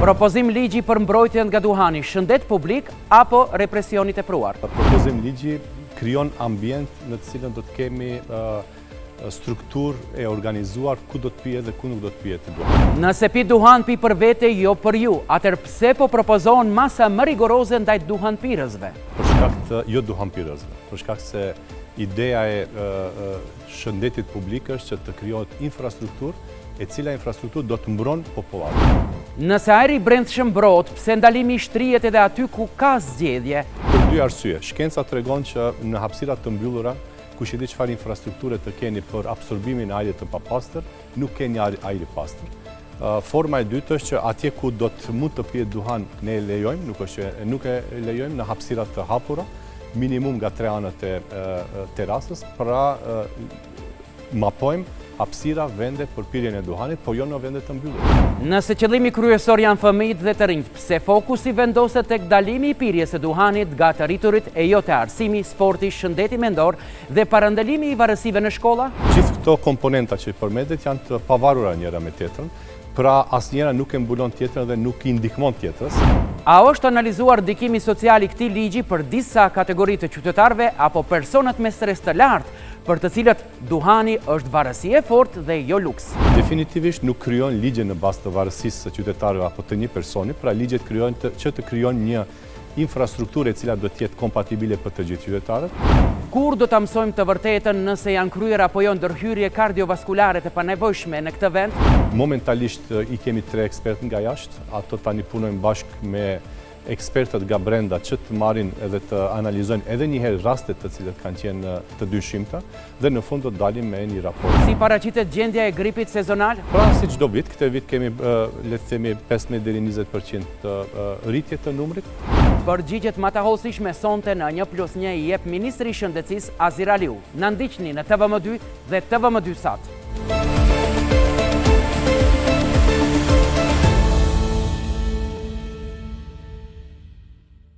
Propozim ligji për mbrojtjen nga duhani, shëndet publik apo represionit e pruar? Propozim ligji krijon ambient në të cilën do të kemi struktur e organizuar ku do të pije dhe ku nuk do të pije të duhan. Nëse pi duhan pi për vete, jo për ju, atër pse po propozohen masa më rigoroze ndaj duhan pirësve? Për shkak të jo duhan pirësve, për shkak se ideja e shëndetit publik është që të krijohet infrastrukturë e cila infrastrukturë do të mbron popullatën. Nëse ajri brendshëm mbrojt, pse ndalimi shtrihet edhe aty ku ka zgjedhje? Për dy arsye. Shkenca tregon që në hapësira të mbyllura, kush e di çfarë infrastrukture të keni për absorbimin e ajrit të papastër, nuk keni ajri pastër. Forma e dytë është që atje ku do të mund të pihet duhan, ne e lejojmë, nuk e lejojmë në hapësira të hapura, minimum nga 3 anët e terasës, pra mapojmë hapësira, vende për pirjen e duhanit, po jo në vende të mbyllura. Nëse qëllimi kryesor janë fëmijët dhe të rinjt, pse fokusi vendoset tek dalimi i pirjes së duhanit nga të rriturit e jo te arsimi, sporti, shëndeti mendor dhe parandalimi i varësive në shkolla? Gjithë këto komponenta që i përmendet janë të pavarura njëra me tjetrën, pra asnjëra nuk e mbulon tjetrën dhe nuk i ndihmon tjetrës. A është analizuar ndikimi social i këtij ligji për disa kategori të qytetarëve apo personat me stres të lartë, për të cilët duhani është varësi e fortë dhe jo luks? Definitivisht nuk krijon ligje në bazë të varësisë së qytetarëve apo të një personi, pra ligjet krijojnë që të krijojnë një infrastrukturë e cila do të jetë kompatibile për të gjithë qytetarët. Kur do ta mësojmë të vërtetën nëse janë kryer apo jo ndërhyrje kardiovaskulare të panevojshme në këtë vend? Momentalisht i kemi 3 ekspertë nga jashtë, ato tani punojnë bashkë me ekspertët nga brenda që të marrin edhe të analizojnë edhe një herë rastet të cilët kanë qenë të dyshimta dhe në fund do të dalim me një raport. Si paraqitet gjendja e gripit sezonal? Pra si çdo vit, këtë vit kemi le të themi 15 deri 20% të rritje të numrit. Përgjigjet më të hollësishme sonte në 1+1 i jep Ministri i Shëndetësisë Azir Aliu. Na ndiqni në TVM2 dhe TVM2 Sat.